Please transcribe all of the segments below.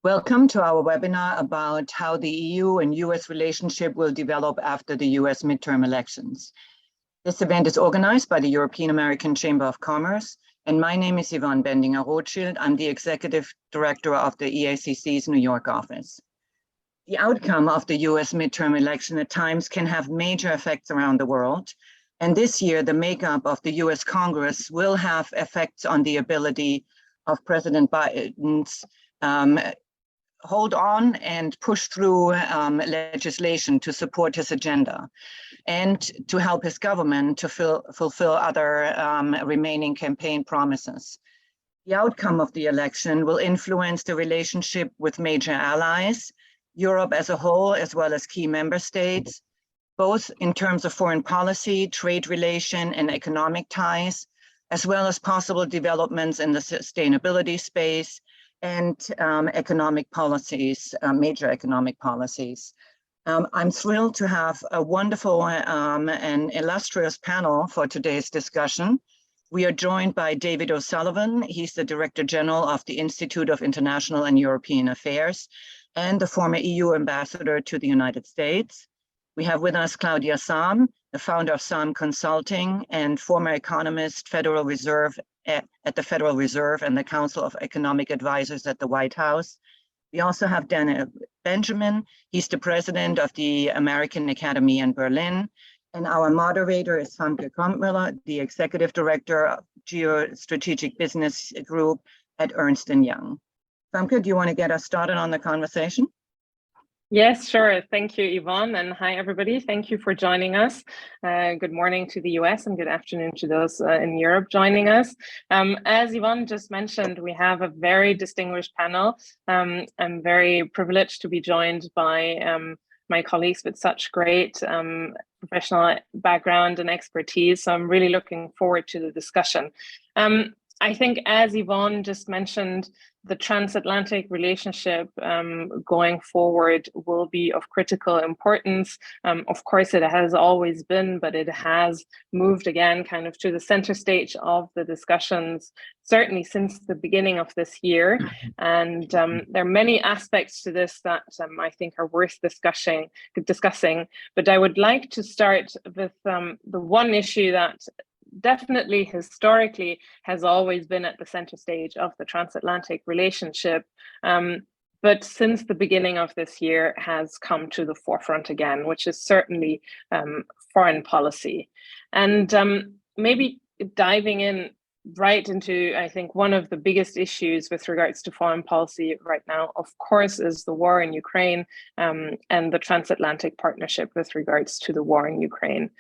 Welcome to our webinar about how the EU and US relationship will develop after the US midterm elections. This event is organized by the European American Chamber of Commerce, and my name is Yvonne Bendinger-Rothschild. I'm the Executive Director of the EACC's New York office. The outcome of the US midterm election at times can have major effects around the world, and this year the makeup of the US Congress will have effects on the ability of President Biden's hold on and push through legislation to support his agenda and to help his government to fulfill other remaining campaign promises. The outcome of the election will influence the relationship with major allies, Europe as a whole, as well as key member states, both in terms of foreign policy, trade relation, and economic ties, as well as possible developments in the sustainability space, and economic policies, major economic policies. I'm thrilled to have a wonderful and illustrious panel for today's discussion. We are joined by David O'Sullivan. He's the Director General of the Institute of International and European Affairs and the former EU Ambassador to the United States. We have with us Claudia Sahm, the founder of Sahm Consulting and former economist, Federal Reserve at the Federal Reserve and the Council of Economic Advisors at the White House. We also have Daniel Benjamin. He's the president of the American Academy in Berlin. And our moderator is Famke Kampmüller, the executive director of Geostrategic Business Group at Ernst & Young. Famke, do you want to get us started on the conversation? Yes, sure. Thank you, Yvonne. And hi, everybody. Thank you for joining us. Good morning to the US and good afternoon to those in Europe joining us. As Yvonne just mentioned, we have a very distinguished panel. I'm very privileged to be joined by my colleagues with such great professional background and expertise. So I'm really looking forward to the discussion. I think, as Yvonne just mentioned, the transatlantic relationship going forward will be of critical importance. Of course, it has always been, but it has moved again kind of to the center stage of the discussions, certainly since the beginning of this year. And there are many aspects to this that I think are worth discussing. But I would like to start with the one issue that definitely historically has always been at the center stage of the transatlantic relationship, but since the beginning of this year has come to the forefront again, which is certainly foreign policy. And maybe diving in right into, I think, one of the biggest issues with regards to foreign policy right now, of course, is the war in Ukraine and the transatlantic partnership with regards to the war in Ukraine.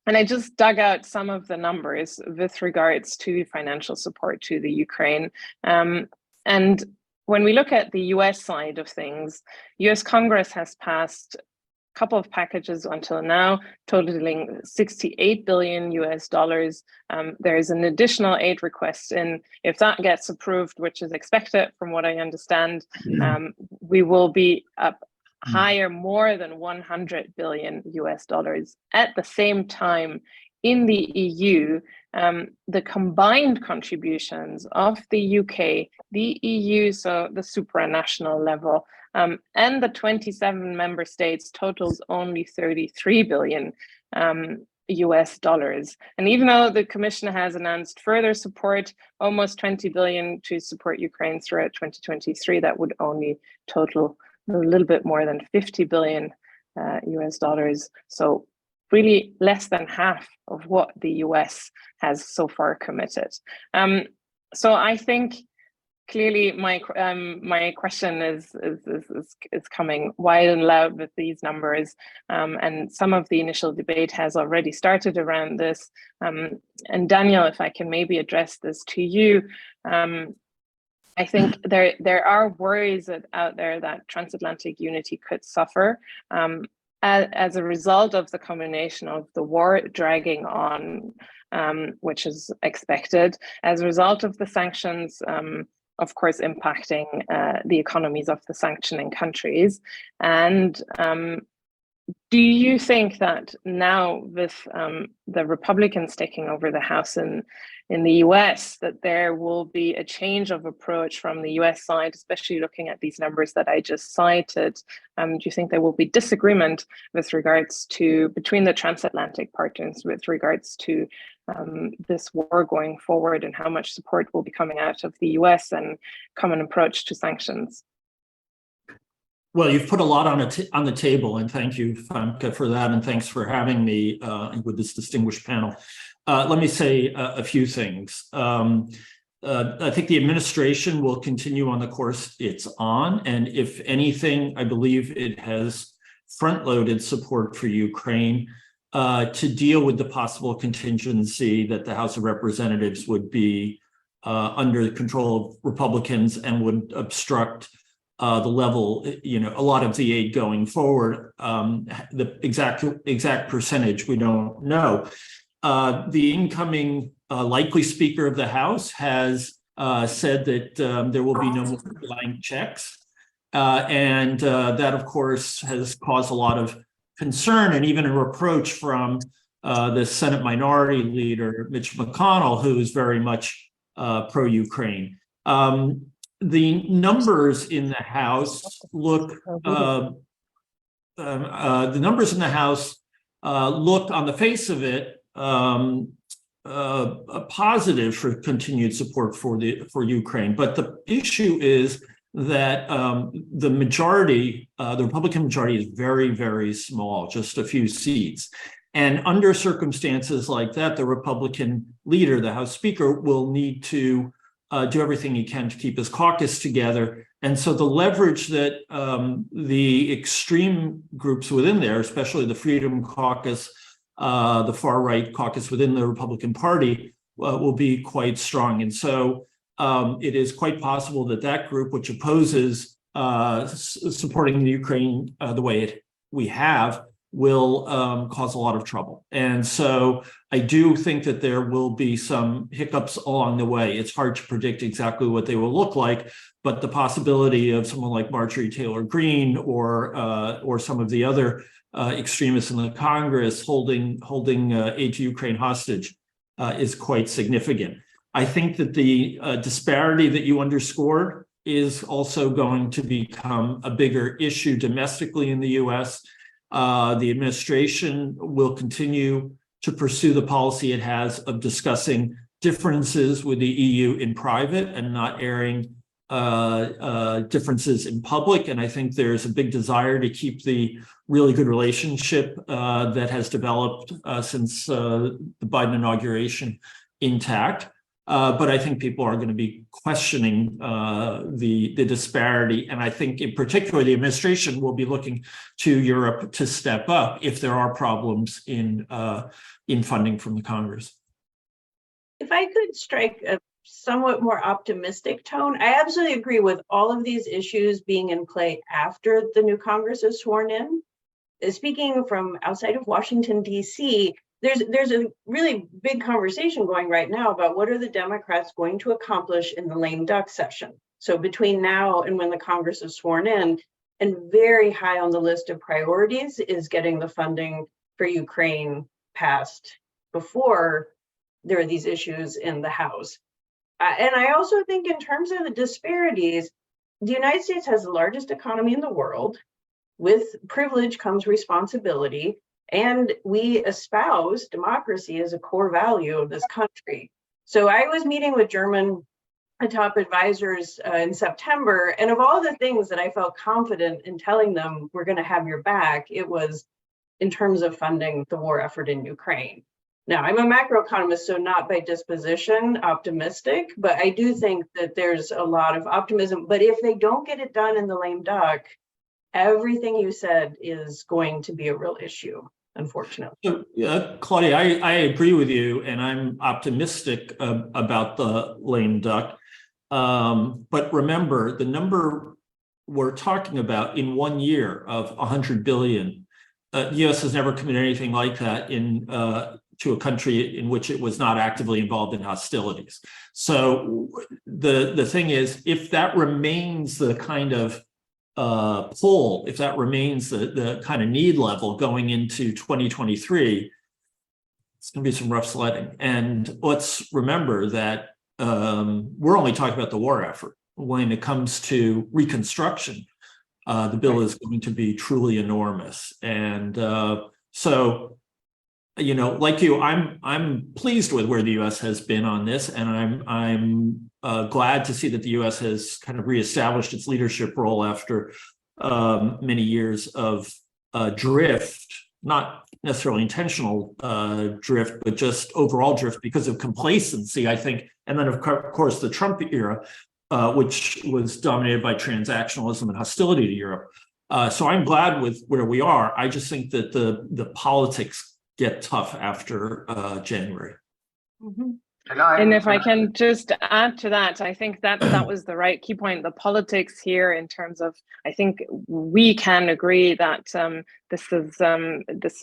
And I just dug out some of the numbers with regards to financial support to the Ukraine. And when we look at the US side of things, US Congress has passed a couple of packages until now, totaling $68 billion US. There is an additional aid request in. If that gets approved, which is expected from what I understand, we will be up higher, more than $100 billion US. At the same time, in the EU, the combined contributions of the UK, the EU, so the supranational level, and the 27 member states totals only $33 billion US. And even though the Commission has announced further support, almost $20 billion to support Ukraine throughout 2023, that would only total a little bit more than $50 billion US. So really less than half of what the US has so far committed. So I think clearly my question is coming wide and loud with these numbers, and some of the initial debate has already started around this. And Daniel, if I can maybe address this to you. I think there are worries out there that transatlantic unity could suffer as a result of the combination of the war dragging on, which is expected, as a result of the sanctions, of course, impacting the economies of the sanctioning countries, and Do you think that now with the Republicans taking over the House in the US, that there will be a change of approach from the US side, especially looking at these numbers that I just cited? Do you think there will be disagreement with regards to between the transatlantic partners with regards to this war going forward and how much support will be coming out of the US and common approach to sanctions? Well, you've put a lot on the table, and thank you, Famke, for that, and thanks for having me with this distinguished panel. Let me say a few things. I think the administration will continue on the course it's on, and if anything, I believe it has front-loaded support for Ukraine to deal with the possible contingency that the House of Representatives would be under the control of Republicans and would obstruct the level, a lot of the aid going forward. The exact percentage we don't know. The incoming likely Speaker of the House has said that there will be no more blank checks, and that, of course, has caused a lot of concern and even a reproach from the Senate Minority Leader Mitch McConnell, who is very much pro-Ukraine. The numbers in the House look. The numbers in the House look, on the face of it, positive for continued support for Ukraine. But the issue is that the majority, the Republican majority, is very, very small, just a few seats. And under circumstances like that, the Republican leader, the House Speaker, will need to do everything he can to keep his caucus together. And so the leverage that the extreme groups within there, especially the Freedom Caucus, the far-right caucus within the Republican Party, will be quite strong. And so it is quite possible that that group, which opposes supporting the Ukraine the way we have, will cause a lot of trouble. And so I do think that there will be some hiccups along the way. It's hard to predict exactly what they will look like, but the possibility of someone like Marjorie Taylor Greene or some of the other extremists in the Congress holding aid to Ukraine hostage is quite significant. I think that the disparity that you underscored is also going to become a bigger issue domestically in the US. The administration will continue to pursue the policy it has of discussing differences with the EU in private and not airing differences in public. And I think there's a big desire to keep the really good relationship that has developed since the Biden inauguration intact. But I think people are going to be questioning the disparity. And I think in particular, the administration will be looking to Europe to step up if there are problems in funding from the Congress. If I could strike a somewhat more optimistic tone, I absolutely agree with all of these issues being in play after the new Congress is sworn in. Speaking from outside of Washington, D.C., there's a really big conversation going right now about what are the Democrats going to accomplish in the lame duck session. So between now and when the Congress is sworn in, and very high on the list of priorities is getting the funding for Ukraine passed before there are these issues in the House. And I also think in terms of the disparities, the United States has the largest economy in the world. With privilege comes responsibility. And we espouse democracy as a core value of this country. So I was meeting with German top advisors in September, and of all the things that I felt confident in telling them we're going to have your back, it was in terms of funding the war effort in Ukraine. Now, I'm a macroeconomist, so not by disposition optimistic, but I do think that there's a lot of optimism. But if they don't get it done in the lame duck, everything you said is going to be a real issue, unfortunately. So, Claudia, I agree with you, and I'm optimistic about the lame duck. But remember, the number we're talking about in 1 year of 100 billion, the U.S. has never committed anything like that to a country in which it was not actively involved in hostilities. So the thing is, if that remains the kind of pull, if that remains the kind of need level going into 2023, it's going to be some rough sledding. And let's remember that we're only talking about the war effort. When it comes to reconstruction, the bill is going to be truly enormous. And so, you know, like you, I'm pleased with where the U.S. has been on this, and I'm glad to see that the U.S. has kind of reestablished its leadership role after many years of drift, not necessarily intentional drift, but just overall drift because of complacency, I think. And then, of course, the Trump era, which was dominated by transactionalism and hostility to Europe. So I'm glad with where we are. I just think that the politics get tough after January. Mm-hmm. And if I can just add to that, I think that was the right key point. The politics here, in terms of, I think we can agree that this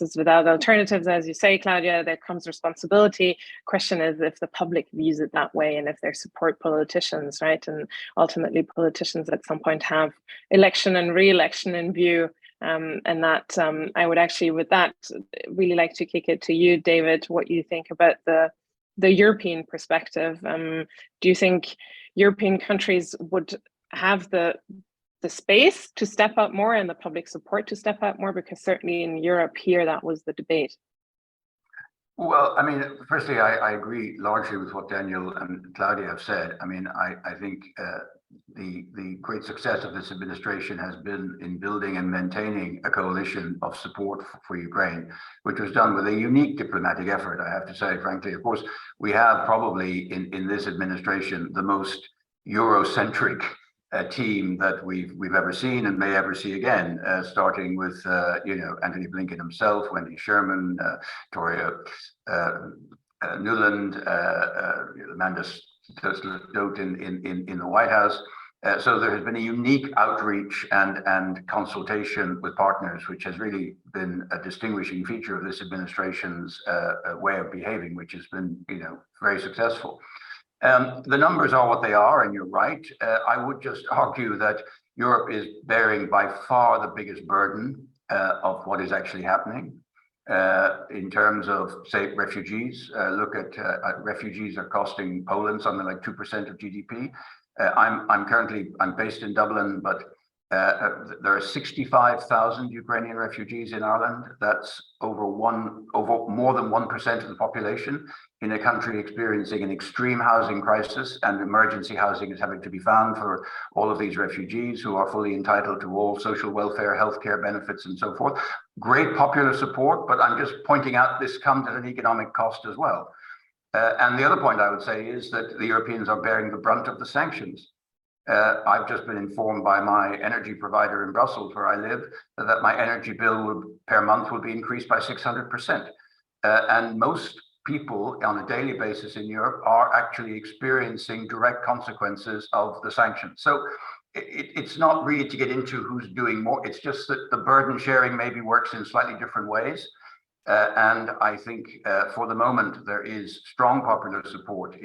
is without alternatives, as you say, Claudia. There comes responsibility. Question is if the public views it that way, and if they support politicians, right? And ultimately, politicians at some point have election and re-election in view. And that I would actually, with that, really like to kick it to you, David, what you think about the European perspective. Do you think European countries would have the space to step up more and the public support to step up more? Because certainly in Europe here, that was the debate. Well, I mean, firstly, I agree largely with what Daniel and Claudia have said. I mean, I think the great success of this administration has been in building and maintaining a coalition of support for Ukraine, which was done with a unique diplomatic effort, I have to say, frankly. Of course, we have probably in this administration the most Eurocentric team that we've ever seen and may ever see again, starting with you know, Anthony Blinken himself, Wendy Sherman, Victoria Nuland, Amanda Stoat in the White House. So there has been a unique outreach and consultation with partners, which has really been a distinguishing feature of this administration's way of behaving, which has been, you know, very successful. The numbers are what they are, and you're right. I would just argue that Europe is bearing by far the biggest burden of what is actually happening in terms of, say, refugees. Look at refugees are costing Poland something like 2% of GDP. I'm based in Dublin, but there are 65,000 Ukrainian refugees in Ireland. That's over more than 1% of the population in a country experiencing an extreme housing crisis, and emergency housing is having to be found for all of these refugees who are fully entitled to all social welfare, healthcare benefits, and so forth. Great popular support, but I'm just pointing out this comes at an economic cost as well. And the other point I would say is that the Europeans are bearing the brunt of the sanctions. I've just been informed by my energy provider in Brussels, where I live, that my energy bill per month will be increased by 600%. And most people on a daily basis in Europe are actually experiencing direct consequences of the sanctions. So it's not really to get into who's doing more. It's just that the burden sharing maybe works in slightly different ways. And I think for the moment, there is strong popular support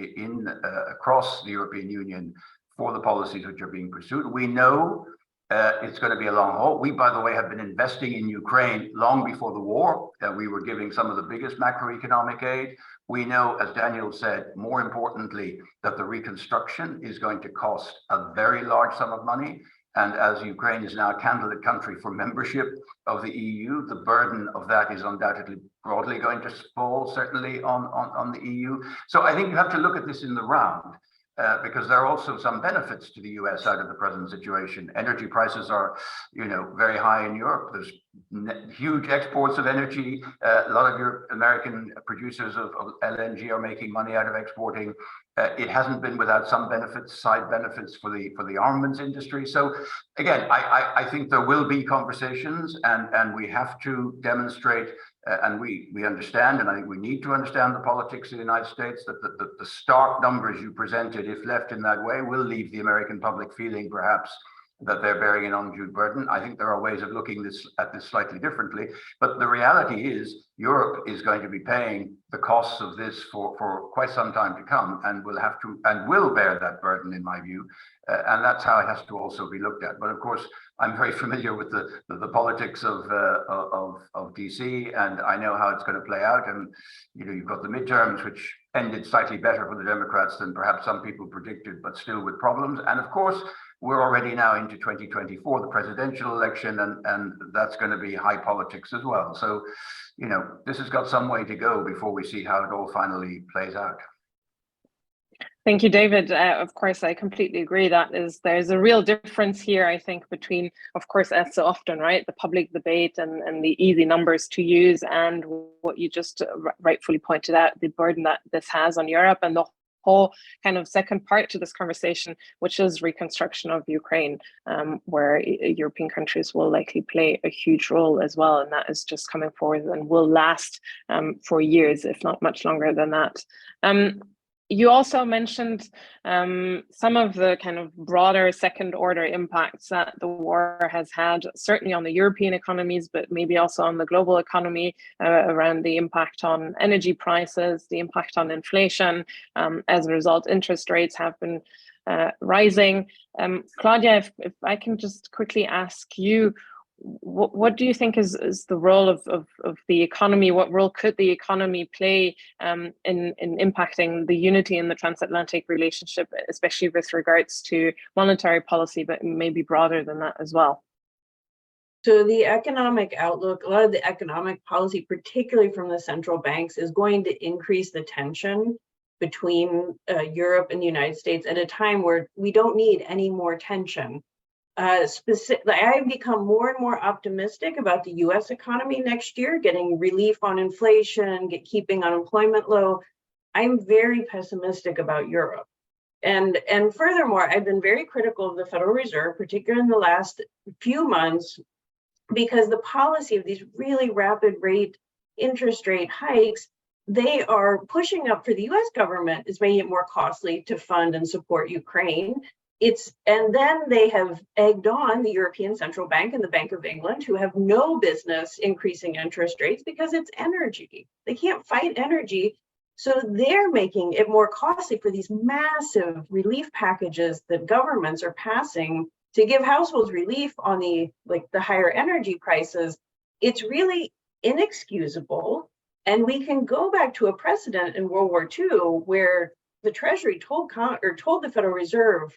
across the European Union for the policies which are being pursued. We know it's going to be a long haul. We, by the way, have been investing in Ukraine long before the war. We were giving some of the biggest macroeconomic aid. We know, as Daniel said, more importantly, that the reconstruction is going to cost a very large sum of money. And as Ukraine is now a candidate country for membership of the EU, the burden of that is undoubtedly broadly going to fall, certainly on the EU. So I think you have to look at this in the round. Because there are also some benefits to the US out of the present situation. Energy prices are, you know, very high in Europe. There's huge exports of energy. A lot of your American producers of LNG are making money out of exporting. It hasn't been without some benefits, side benefits for the armaments industry. So again, I think there will be conversations, and we have to demonstrate, and we understand, and I think we need to understand the politics of the United States, that the stark numbers you presented, if left in that way, will leave the American public feeling perhaps that they're bearing an undue burden. I think there are ways of looking at this slightly differently, but the reality is Europe is going to be paying the costs of this for quite some time to come, and will bear that burden, in my view, and that's how it has to also be looked at. But of course, I'm very familiar with the politics of DC, and I know how it's going to play out. And you've got the midterms, which ended slightly better for the Democrats than perhaps some people predicted, but still with problems. And of course, we're already now into 2024, the presidential election, and that's going to be high politics as well. So, this has got some way to go before we see how it all finally plays out. Thank you, David. Of course, I completely agree that there's a real difference here, I think, between, of course, as so often, right, the public debate and the easy numbers to use, and what you just rightfully pointed out, the burden that this has on Europe, and the whole kind of second part to this conversation, which is reconstruction of Ukraine, where European countries will likely play a huge role as well. And that is just coming forward and will last for years, if not much longer than that. You also mentioned some of the kind of broader second order impacts that the war has had, certainly on the European economies, but maybe also on the global economy, around the impact on energy prices, the impact on inflation. As a result, interest rates have been rising. Claudia, if I can just quickly ask you, what do you think is the role of the economy? What role could the economy play in impacting the unity in the transatlantic relationship, especially with regards to monetary policy, but maybe broader than that as well? So the economic outlook, a lot of the economic policy, particularly from the central banks, is going to increase the tension between Europe and the United States at a time where we don't need any more tension. I've become more and more optimistic about the US economy next year, getting relief on inflation, keeping unemployment low. I'm very pessimistic about Europe. And furthermore, I've been very critical of the Federal Reserve, particularly in the last few months, because the policy of these really rapid interest rate hikes, they are pushing up for the US government, is making it more costly to fund and support Ukraine. And then they have egged on the European Central Bank and the Bank of England, who have no business increasing interest rates because it's energy. They can't fight energy. So they're making it more costly for these massive relief packages that governments are passing to give households relief on the higher energy prices. It's really inexcusable. And we can go back to a precedent in World War II where the Treasury told the Federal Reserve,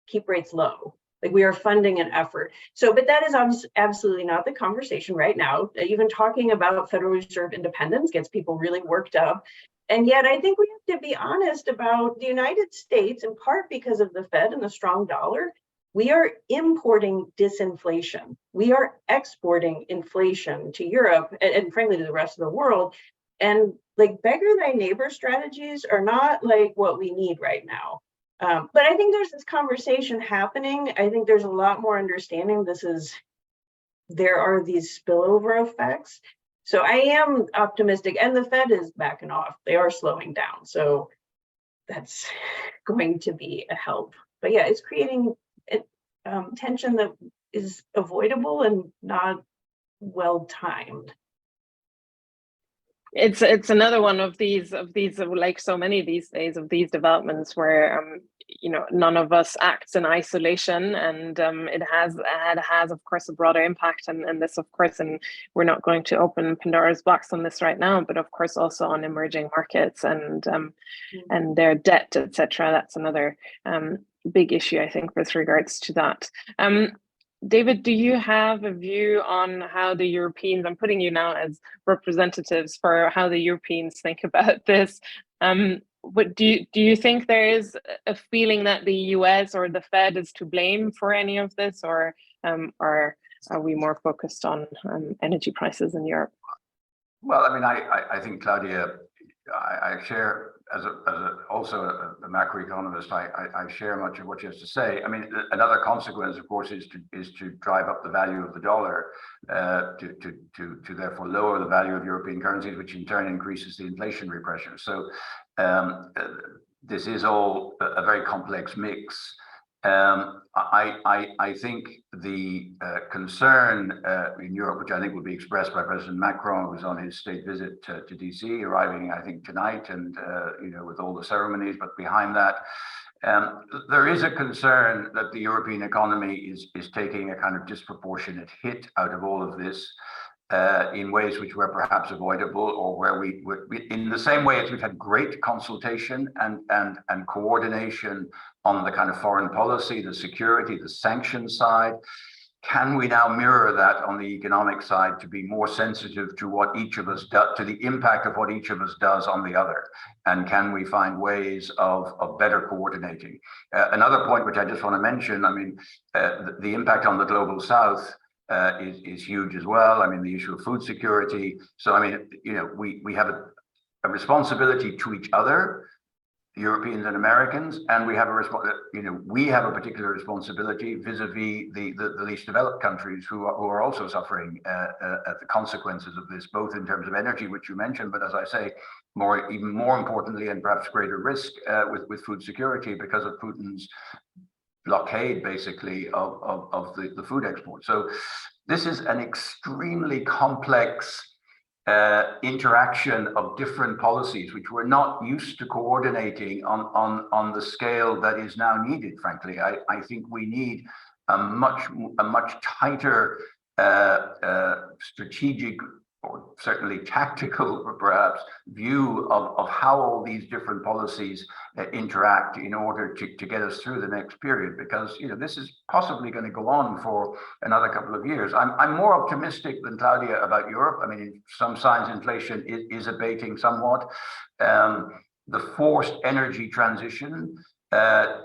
keep rates low. Like, we are funding an effort. So, but that is absolutely not the conversation right now. Even talking about Federal Reserve independence gets people really worked up. And yet I think we have to be honest about the United States, in part because of the Fed and the strong dollar. We are importing disinflation. We are exporting inflation to Europe and frankly to the rest of the world. And like beggar thy neighbor strategies are not like what we need right now. But I think there's this conversation happening. I think there's a lot more understanding. There are these spillover effects. So I am optimistic, and the Fed is backing off. They are slowing down. So that's going to be a help. But yeah, it's creating tension that is avoidable and not well timed. It's another one of these like so many these days of these developments where none of us acts in isolation, and it has of course a broader impact, and this of course, and we're not going to open Pandora's box on this right now, but of course also on emerging markets and their debt, etc. That's another big issue, I think, with regards to that. David, do you have a view on how the Europeans, I'm putting you now as representatives for how the Europeans think about this. What do you think there is a feeling that the US or the Fed is to blame for any of this, or are we more focused on energy prices in Europe? Well, I mean, I think, Claudia, I share, also a macroeconomist, I share much of what you have to say. I mean, another consequence, of course, is to drive up the value of the dollar, to therefore lower the value of European currencies, which in turn increases the inflationary pressure. So this is all a very complex mix. I think the concern in Europe, which I think will be expressed by President Macron, who's on his state visit to DC, arriving, I think, tonight, and with all the ceremonies. But behind that, there is a concern that the European economy is taking a kind of disproportionate hit out of all of this. In ways which were perhaps avoidable, or where we in the same way as we've had great consultation and coordination on the kind of foreign policy, the security, the sanctions side, can we now mirror that on the economic side to be more sensitive to what each of us does, to the impact of what each of us does on the other? And can we find ways of better coordinating? Another point which I just want to mention, I mean, the impact on the global South is huge as well. I mean, the issue of food security. So, I mean, we have a responsibility to each other, Europeans and Americans, and we have a particular responsibility vis-a-vis the least developed countries who are also suffering at the consequences of this, both in terms of energy, which you mentioned, but as I say, even more importantly, and perhaps greater risk with food security because of Putin's blockade, basically, of the food export. So this is an extremely complex interaction of different policies, which we're not used to coordinating on the scale that is now needed. Frankly, I think we need a much tighter strategic, or certainly tactical, perhaps, view of how all these different policies interact in order to get us through the next period, because this is possibly going to go on for another couple of years. I'm more optimistic than Claudia about Europe. I mean, in some signs inflation is abating somewhat. The forced energy transition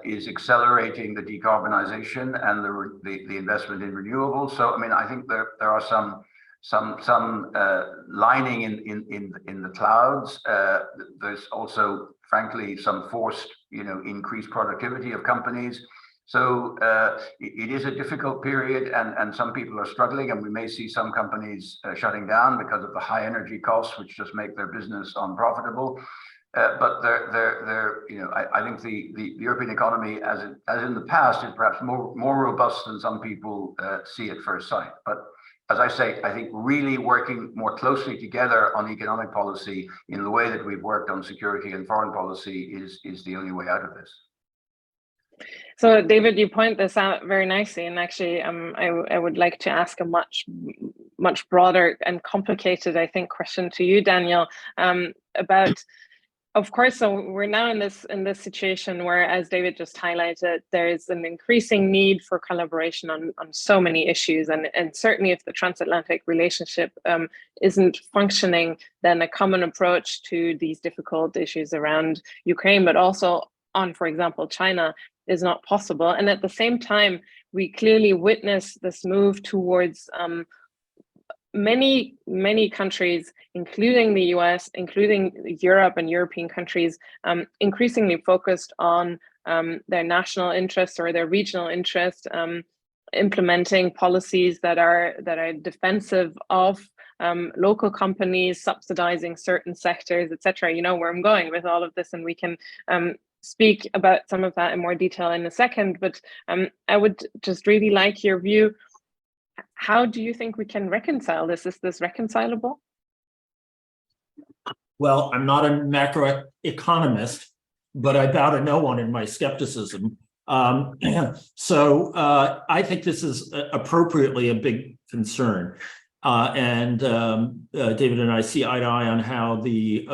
is accelerating the decarbonization and the investment in renewables. So I mean, I think there are some lining in the clouds. There's also, frankly, some forced, increased productivity of companies. So it is a difficult period, and some people are struggling, and we may see some companies shutting down because of the high energy costs, which just make their business unprofitable. But I think the European economy, as in the past, is perhaps more robust than some people see at first sight. But as I say, I think really working more closely together on economic policy in the way that we've worked on security and foreign policy is the only way out of this. So, David, you point this out very nicely, and actually, I would like to ask a much broader and complicated, I think, question to you, Daniel, about. Of course, so we're now in this situation where, as David just highlighted, there is an increasing need for collaboration on so many issues, and certainly if the transatlantic relationship isn't functioning, then a common approach to these difficult issues around Ukraine, but also on, for example, China, is not possible. And at the same time, we clearly witness this move towards many countries, including the US, including Europe and European countries, increasingly focused on their national interests or their regional interests, implementing policies that are defensive of local companies, subsidizing certain sectors, etc. You know where I'm going with all of this, and we can speak about some of that in more detail in a second. But I would just really like your view. How do you think we can reconcile this? Is this reconcilable? Well, I'm not a macroeconomist, but I bow to no one in my skepticism. So I think this is appropriately a big concern. And David and I see eye to eye on how the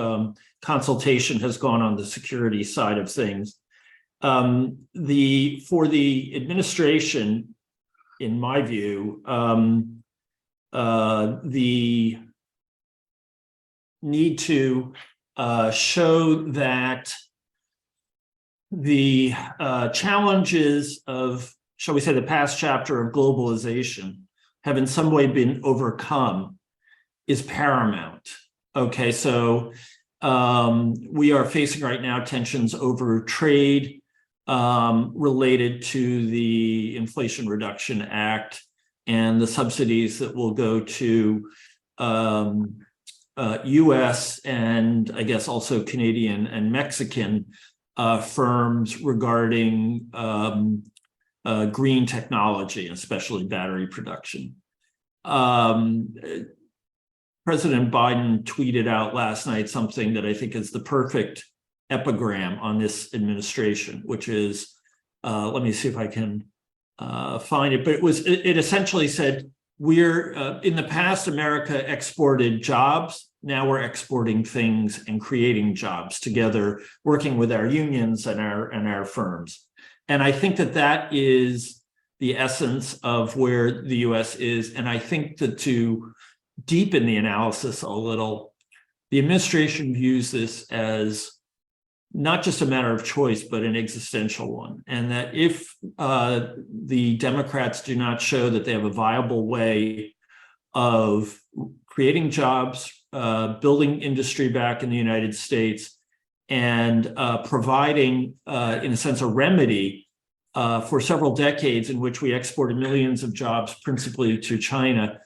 consultation has gone on the security side of things. For the administration, in my view, the need to show that the challenges of, shall we say, the past chapter of globalization have in some way been overcome is paramount. Okay, so we are facing right now tensions over trade related to the Inflation Reduction Act and the subsidies that will go to US and I guess also Canadian and Mexican firms regarding green technology, especially battery production. President Biden tweeted out last night something that I think is the perfect epigram on this administration, which is, let me see if I can find it, but it essentially said, we're in the past, America exported jobs. Now we're exporting things and creating jobs together, working with our unions and our firms. And I think that is the essence of where the US is. And I think that to deepen the analysis a little, the administration views this as not just a matter of choice, but an existential one. And that if the Democrats do not show that they have a viable way of creating jobs, building industry back in the United States, and providing, in a sense, a remedy for several decades in which we exported millions of jobs, principally to China,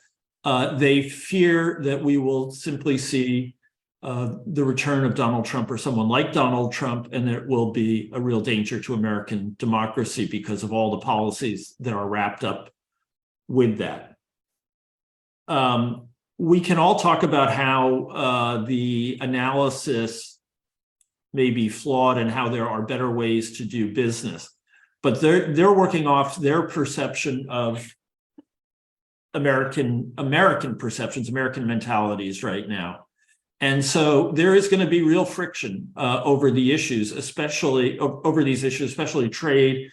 they fear that we will simply see the return of Donald Trump or someone like Donald Trump, and there will be a real danger to American democracy because of all the policies that are wrapped up with that. We can all talk about how the analysis may be flawed and how there are better ways to do business, but they're working off their perception of American perceptions, American mentalities right now. And so there is going to be real friction over the issues, especially over these issues, especially trade,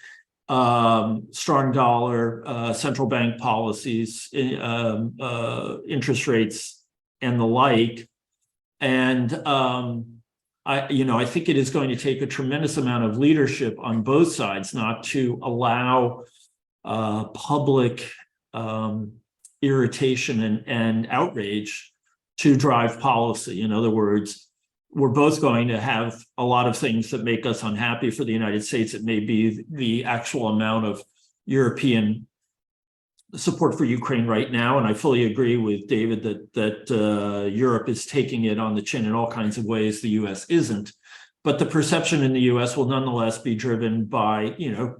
strong dollar, central bank policies, interest rates, and the like. And I think it is going to take a tremendous amount of leadership on both sides not to allow public irritation and outrage to drive policy. In other words, we're both going to have a lot of things that make us unhappy for the United States. It may be the actual amount of European support for Ukraine right now. And I fully agree with David that Europe is taking it on the chin in all kinds of ways the US isn't. But the perception in the US will nonetheless be driven by,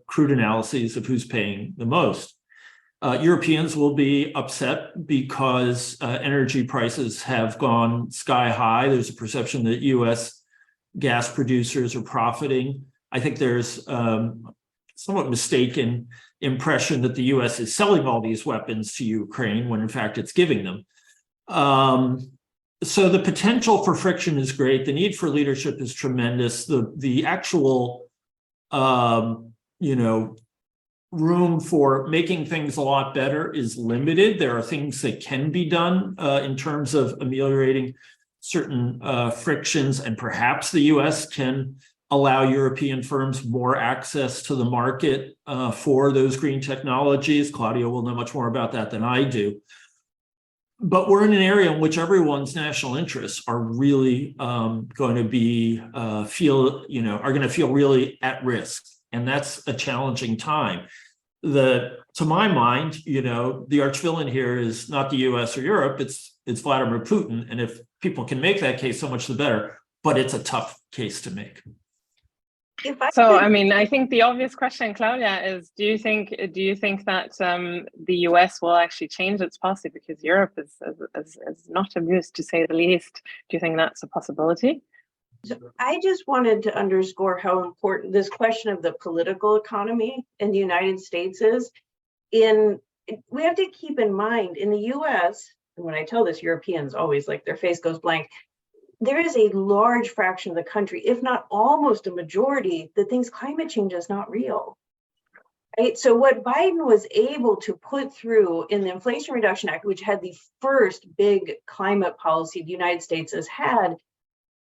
crude analyses of who's paying the most. Europeans will be upset because energy prices have gone sky high. There's a perception that US gas producers are profiting. I think there's somewhat mistaken impression that the US is selling all these weapons to Ukraine when in fact it's giving them. So the potential for friction is great. The need for leadership is tremendous. The actual, room for making things a lot better is limited. There are things that can be done in terms of ameliorating certain frictions, and perhaps the US can allow European firms more access to the market for those green technologies. Claudia will know much more about that than I do. But we're in an area in which everyone's national interests are really going to be feel really at risk. And that's a challenging time. To my mind, the archvillain here is not the US or Europe, it's Vladimir Putin. And if people can make that case, so much the better, but it's a tough case to make. I think the obvious question, Claudia, is do you think that the US will actually change its policy because Europe is not amused, to say the least? Do you think that's a possibility? So I just wanted to underscore how important this question of the political economy in the United States is. We have to keep in mind in the US, and when I tell this, Europeans always like their face goes blank, there is a large fraction of the country, if not almost a majority, that thinks climate change is not real. Right? So what Biden was able to put through in the Inflation Reduction Act, which had the first big climate policy the United States has had,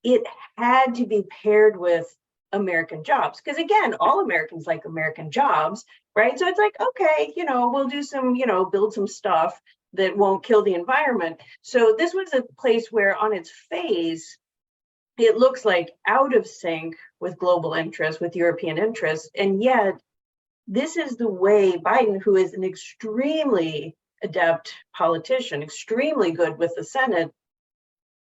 it had to be paired with American jobs. Because again, all Americans like American jobs, right? So it's like, okay, we'll do some, build some stuff that won't kill the environment. So this was a place where on its face, it looks like out of sync with global interests, with European interests. And yet this is the way Biden, who is an extremely adept politician, extremely good with the Senate,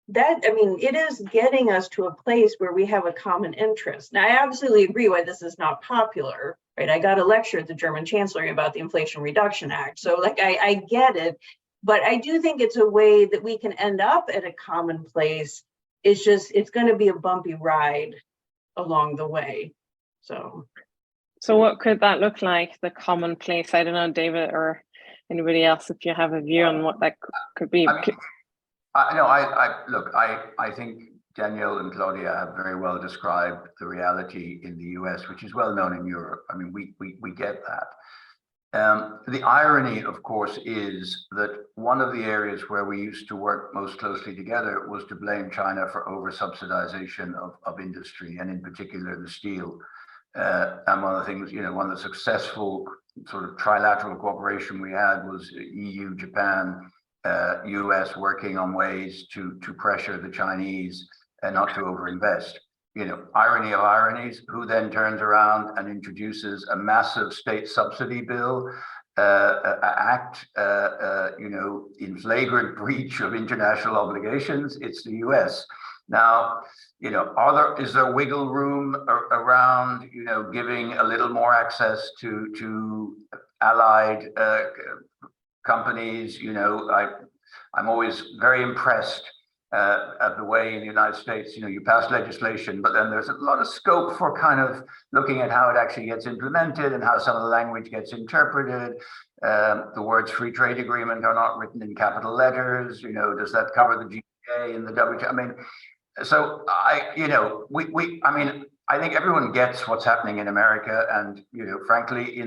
that, I mean, it is getting us to a place where we have a common interest. Now, I absolutely agree why this is not popular, right? I got a lecture at the German Chancellery about the Inflation Reduction Act. So like, I get it, but I do think it's a way that we can end up at a common place. It's just, it's going to be a bumpy ride along the way. So what could that look like, the common place? I don't know, David or anybody else, if you have a view on what that could be. I think Danielle and Claudia have very well described the reality in the US, which is well known in Europe. I mean, we get that. The irony, of course, is that one of the areas where we used to work most closely together was to blame China for over-subsidization of industry, and in particular the steel. And one of the things, one of the successful sort of trilateral cooperation we had was EU, Japan, US working on ways to pressure the Chinese and not to overinvest. Irony of ironies, who then turns around and introduces a massive state subsidy bill act, in flagrant breach of international obligations? It's the US. Now, is there wiggle room around, giving a little more access to allied companies? I'm always very impressed at the way in the United States, you pass legislation, but then there's a lot of scope for kind of looking at how it actually gets implemented and how some of the language gets interpreted. The words free trade agreement are not written in capital letters. Does that cover the GPA and the WTO? I mean, so I think everyone gets what's happening in America, and frankly,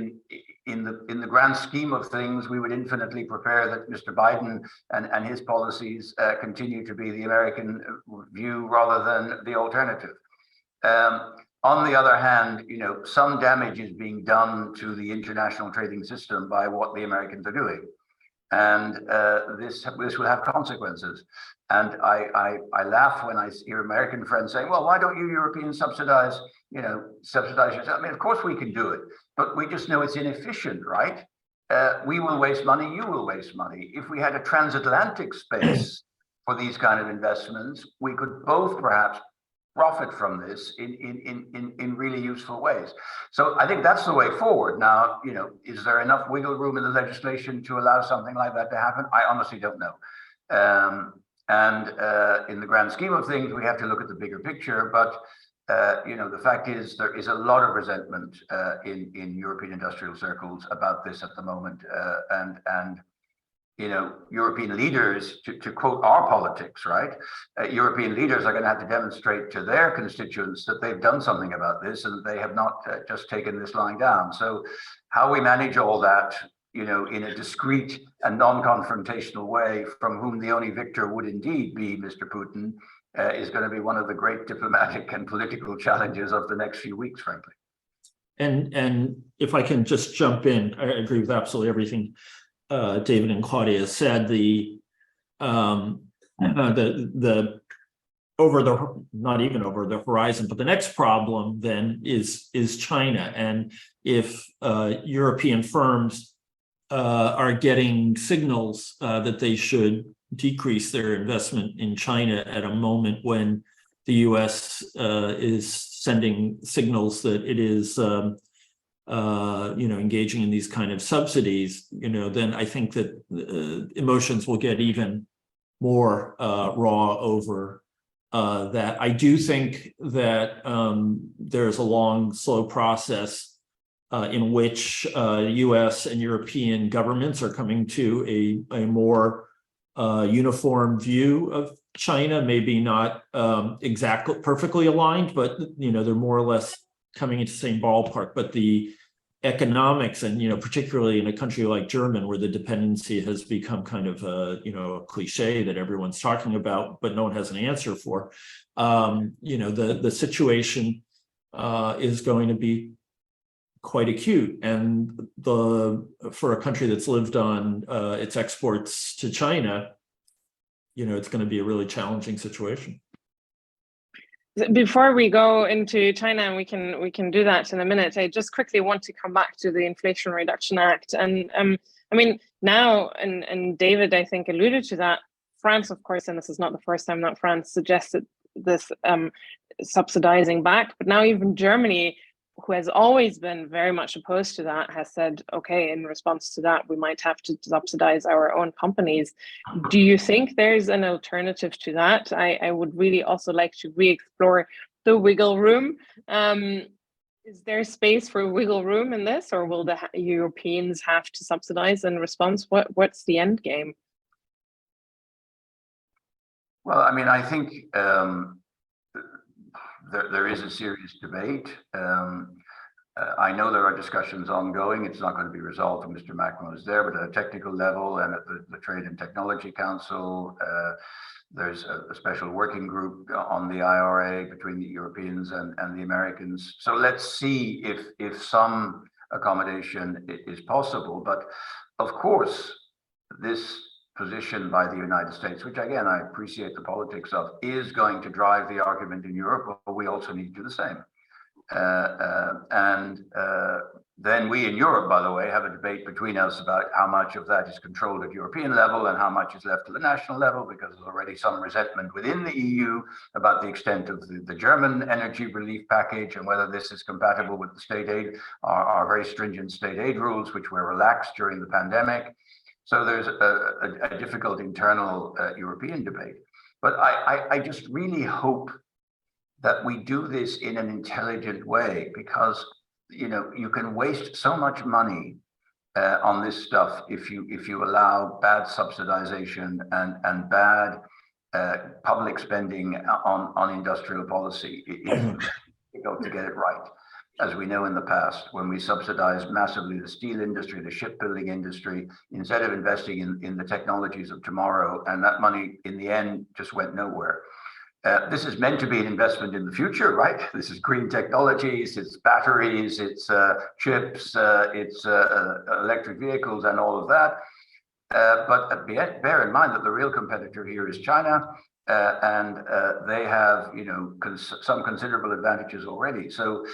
in the grand scheme of things, we would infinitely prefer that Mr. Biden and his policies continue to be the American view rather than the alternative. On the other hand, some damage is being done to the international trading system by what the Americans are doing, and this will have consequences. And I laugh when I hear American friends saying, well, why don't you Europeans subsidize yourself? I mean, of course we can do it, but we just know it's inefficient, right? We will waste money, you will waste money. If we had a transatlantic space for these kind of investments, we could both perhaps profit from this in really useful ways. So I think that's the way forward. Now, is there enough wiggle room in the legislation to allow something like that to happen? I honestly don't know. In the grand scheme of things, we have to look at the bigger picture. But the fact is, there is a lot of resentment in European industrial circles about this at the moment. European leaders, to quote our politics, right? European leaders are going to have to demonstrate to their constituents that they've done something about this and they have not just taken this lying down. So how we manage all that, in a discreet and non-confrontational way, from whom the only victor would indeed be Mr. Putin, is going to be one of the great diplomatic and political challenges of the next few weeks, frankly. And if I can just jump in, I agree with absolutely everything David and Claudia said. Not even over the horizon, but the next problem then is China. And if European firms are getting signals that they should decrease their investment in China at a moment when the US is sending signals that it is engaging in these kind of subsidies, then I think that emotions will get even more raw over that. I do think that there's a long, slow process in which US and European governments are coming to a more uniform view of China, maybe not exactly perfectly aligned, but they're more or less coming into the same ballpark. But the economics, and particularly in a country like Germany, where the dependency has become kind of a cliche that everyone's talking about, but no one has an answer for. The situation is going to be quite acute, and for a country that's lived on its exports to China, it's going to be a really challenging situation. Before we go into China, and we can do that in a minute, I just quickly want to come back to the Inflation Reduction Act. And I mean, now, and David, I think, alluded to that, France, of course, and this is not the first time that France suggested this subsidizing back, but now even Germany, who has always been very much opposed to that, has said, okay, in response to that, we might have to subsidize our own companies. Do you think there's an alternative to that? I would really also like to re-explore the wiggle room. Is there space for wiggle room in this, or will the Europeans have to subsidize in response? What's the end game? Well, I mean, I think there is a serious debate. I know there are discussions ongoing. It's not going to be resolved when Mr. Macron is there, but at a technical level and at the Trade and Technology Council, there's a special working group on the IRA between the Europeans and the Americans. So let's see if some accommodation is possible. But of course, this position by the United States, which again, I appreciate the politics of, is going to drive the argument in Europe, but we also need to do the same. Then we in Europe, by the way, have a debate between us about how much of that is controlled at European level and how much is left to the national level, because there's already some resentment within the EU about the extent of the German energy relief package and whether this is compatible with the state aid, our very stringent state aid rules, which were relaxed during the pandemic. So there's a difficult internal European debate. But I just really hope that we do this in an intelligent way, because you can waste so much money on this stuff if you allow bad subsidization and bad public spending on industrial policy. It's difficult to get it right. As we know in the past, when we subsidized massively the steel industry, the shipbuilding industry, instead of investing in the technologies of tomorrow, and that money in the end just went nowhere. This is meant to be an investment in the future, right? This is green technologies, it's batteries, it's chips, it's electric vehicles and all of that. But bear in mind that the real competitor here is China, and they have some considerable advantages already. So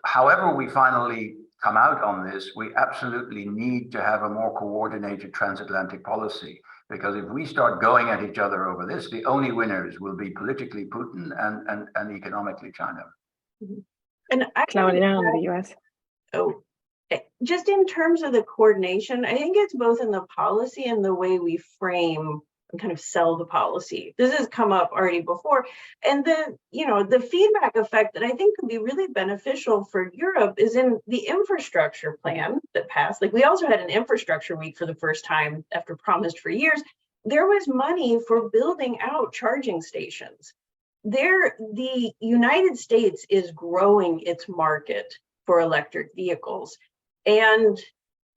however we finally come out on this, we absolutely need to have a more coordinated transatlantic policy. Because if we start going at each other over this, the only winners will be politically Putin and economically China. And Claudia on the US. Oh, just in terms of the coordination, I think it's both in the policy and the way we frame and kind of sell the policy. This has come up already before. And the feedback effect that I think could be really beneficial for Europe is in the infrastructure plan that passed. Like, we also had an infrastructure week for the first time after promised for years. There was money for building out charging stations. The United States is growing its market for electric vehicles, and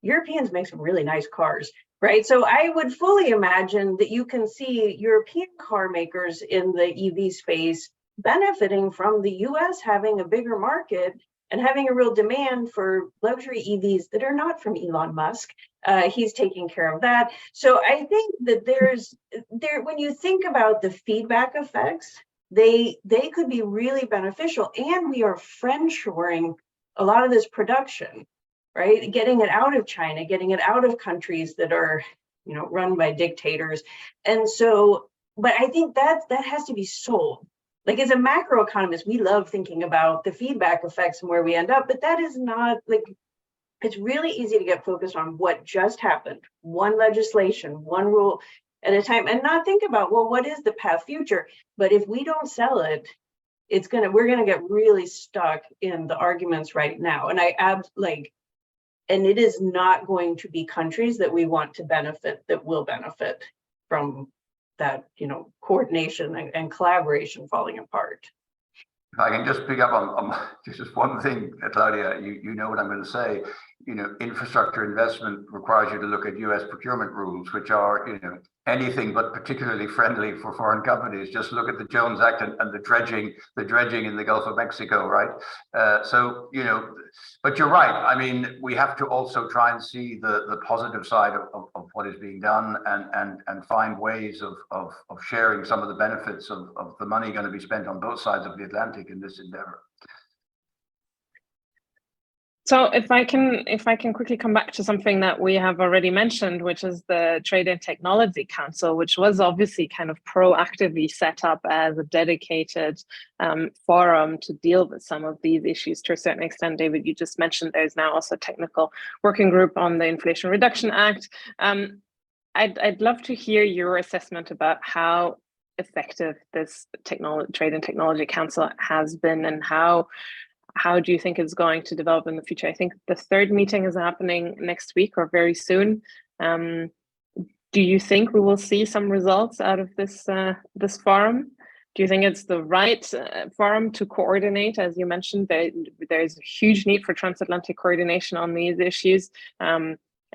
Europeans make some really nice cars, right? So I would fully imagine that you can see European car makers in the EV space benefiting from the US having a bigger market and having a real demand for luxury EVs that are not from Elon Musk. He's taking care of that. So I think that when you think about the feedback effects, they could be really beneficial. And we are friendshoring a lot of this production, right? Getting it out of China, getting it out of countries that are, run by dictators. And so, but I think that has to be sold. Like, as a macroeconomist, we love thinking about the feedback effects and where we end up, but that is not, like, it's really easy to get focused on what just happened, one legislation, one rule at a time, and not think about, well, what is the path future? But if we don't sell it, we're gonna get really stuck in the arguments right now. And and it is not going to be countries that we want to benefit that will benefit from that, coordination and collaboration falling apart. If I can just pick up on just one thing, Claudia, you know what I'm going to say. Infrastructure investment requires you to look at US procurement rules, which are, anything but particularly friendly for foreign companies. Just look at the Jones Act and the dredging in the Gulf of Mexico, right? But you're right. I mean, we have to also try and see the positive side of what is being done and find ways of sharing some of the benefits of the money going to be spent on both sides of the Atlantic in this endeavor. So if I can quickly come back to something that we have already mentioned, which is the Trade and Technology Council, which was obviously kind of proactively set up as a dedicated forum to deal with some of these issues to a certain extent. David, you just mentioned there's now also a technical working group on the Inflation Reduction Act. I'd love to hear your assessment about how effective this Trade and Technology Council has been, and how do you think it's going to develop in the future? I think the third meeting is happening next week or very soon. Do you think we will see some results out of this this forum? Do you think it's the right forum to coordinate? As you mentioned, there's a huge need for transatlantic coordination on these issues.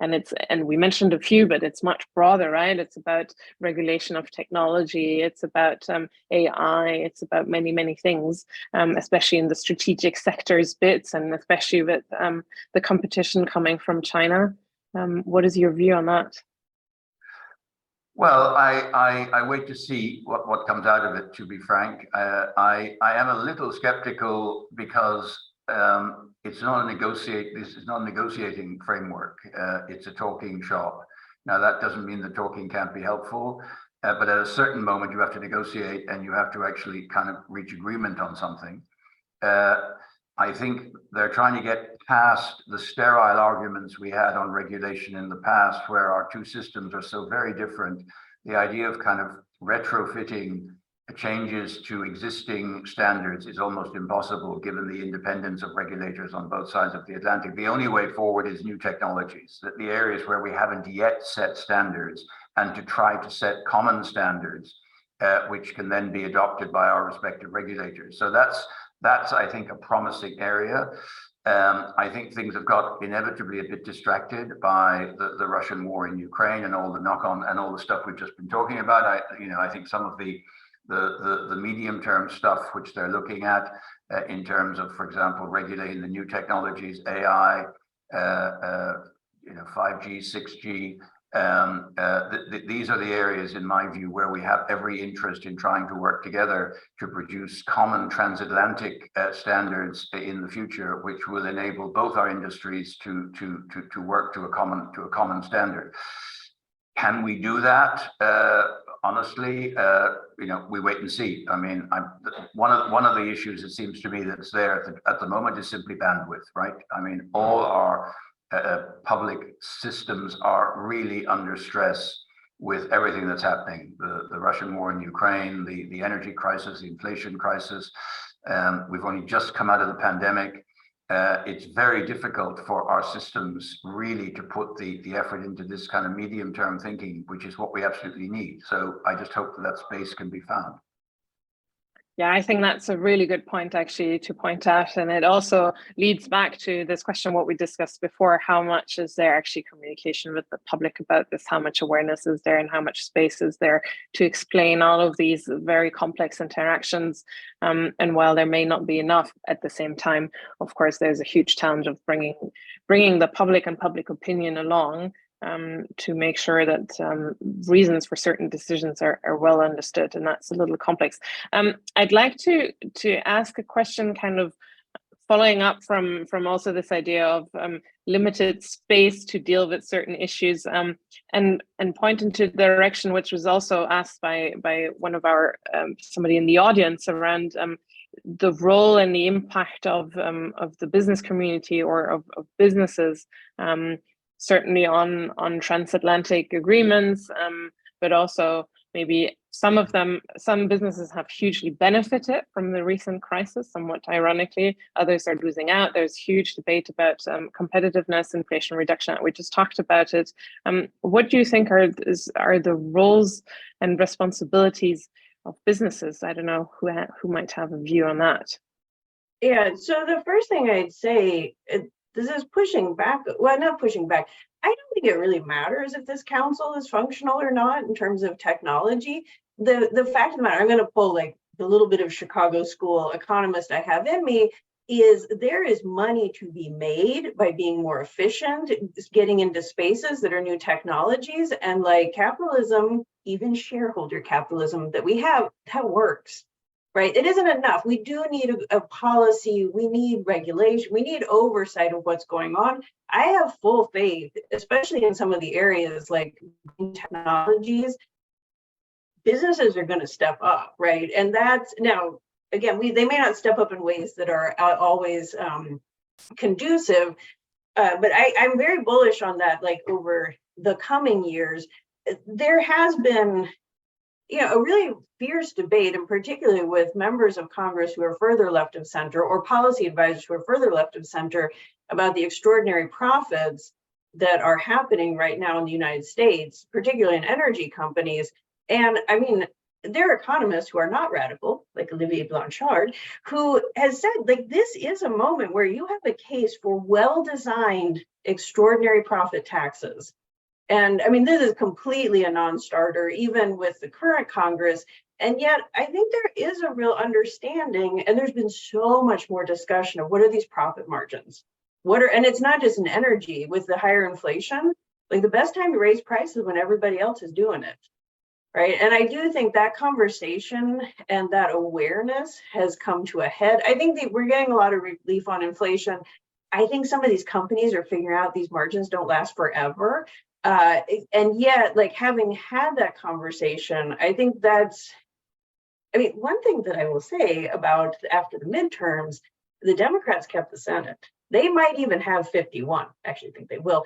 And we mentioned a few, but it's much broader, right? It's about regulation of technology. It's about AI. It's about many, many things, especially in the strategic sectors bits, and especially with the competition coming from China. What is your view on that? Well, I wait to see what comes out of it, to be frank. I am a little skeptical because this is not a negotiating framework. It's a talking shop. Now, that doesn't mean that talking can't be helpful, but at a certain moment you have to negotiate and you have to actually kind of reach agreement on something. I think they're trying to get past the sterile arguments we had on regulation in the past, where our two systems are so very different. The idea of kind of retrofitting changes to existing standards is almost impossible given the independence of regulators on both sides of the Atlantic. The only way forward is new technologies, that the areas where we haven't yet set standards, and to try to set common standards, which can then be adopted by our respective regulators. So that's I think, a promising area. I think things have got inevitably a bit distracted by the Russian war in Ukraine and all the knock-on and all the stuff we've just been talking about. I think some of the medium-term stuff which they're looking at in terms of, for example, regulating the new technologies, AI, 5G, 6G. These are the areas, in my view, where we have every interest in trying to work together to produce common transatlantic standards in the future, which will enable both our industries to work to a common standard. Can we do that? Honestly, we wait and see. I mean, one of the issues it seems to me that's there at the moment is simply bandwidth, right? I mean, all our public systems are really under stress with everything that's happening. The Russian war in Ukraine, the energy crisis, the inflation crisis. We've only just come out of the pandemic. It's very difficult for our systems really to put the effort into this kind of medium-term thinking, which is what we absolutely need. So I just hope that space can be found. Yeah, I think that's a really good point actually to point out. And it also leads back to this question, what we discussed before, how much is there actually communication with the public about this? How much awareness is there and how much space is there to explain all of these very complex interactions? And while there may not be enough, at the same time, of course, there's a huge challenge of bringing the public and public opinion along to make sure that reasons for certain decisions are well understood, and that's a little complex. I'd like to ask a question, kind of following up from also this idea of limited space to deal with certain issues, and point into the direction which was also asked by one of our somebody in the audience around the role and the impact of the business community or of businesses. Certainly on transatlantic agreements, but also maybe some businesses have hugely benefited from the recent crisis, somewhat ironically. Others are losing out. There's huge debate about competitiveness, Inflation Reduction Act. We just talked about it. What do you think are the roles and responsibilities of businesses? I don't know who might have a view on that. Yeah, so the first thing I'd say, this is pushing back. Well, not pushing back. I don't think it really matters if this council is functional or not in terms of technology. The fact of the matter, I'm going to pull like the little bit of Chicago school economist I have in me, is there is money to be made by being more efficient, getting into spaces that are new technologies, and like capitalism, even shareholder capitalism that we have, that works. right? It isn't enough. We do need a policy. We need regulation. We need oversight of what's going on. I have full faith, especially in some of the areas like technologies. Businesses are going to step up, right? And that's now, again, they may not step up in ways that are always conducive, but I'm very bullish on that. Like over the coming years, there has been, a really fierce debate, and particularly with members of Congress who are further left of center or policy advisors who are further left of center about the extraordinary profits that are happening right now in the United States, particularly in energy companies. And I mean, there are economists who are not radical, like Olivier Blanchard, who has said, like, this is a moment where you have a case for well-designed extraordinary profit taxes. And I mean, this is completely a non-starter, even with the current Congress. And yet, I think there is a real understanding, and there's been so much more discussion of what are these profit margins? And it's not just in energy with the higher inflation, like the best time to raise prices when everybody else is doing it. Right. And I do think that conversation and that awareness has come to a head. I think that we're getting a lot of relief on inflation. I think some of these companies are figuring out these margins don't last forever. And yet, like, having had that conversation, I think one thing that I will say about after the midterms, the Democrats kept the Senate. They might even have 51. Actually, I think they will.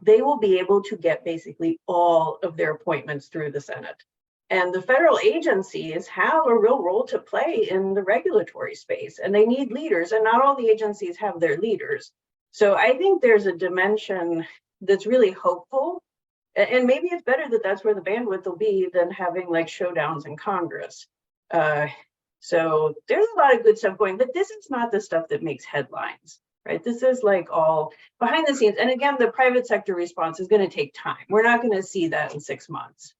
They will be able to get basically all of their appointments through the Senate. And the federal agencies have a real role to play in the regulatory space, and they need leaders, and not all the agencies have their leaders. So I think there's a dimension that's really hopeful, and maybe it's better that that's where the bandwidth will be than having like showdowns in Congress. So there's a lot of good stuff going, but this is not the stuff that makes headlines. Right. This is like all behind the scenes. And again, the private sector response is going to take time. We're not going to see that in 6 months.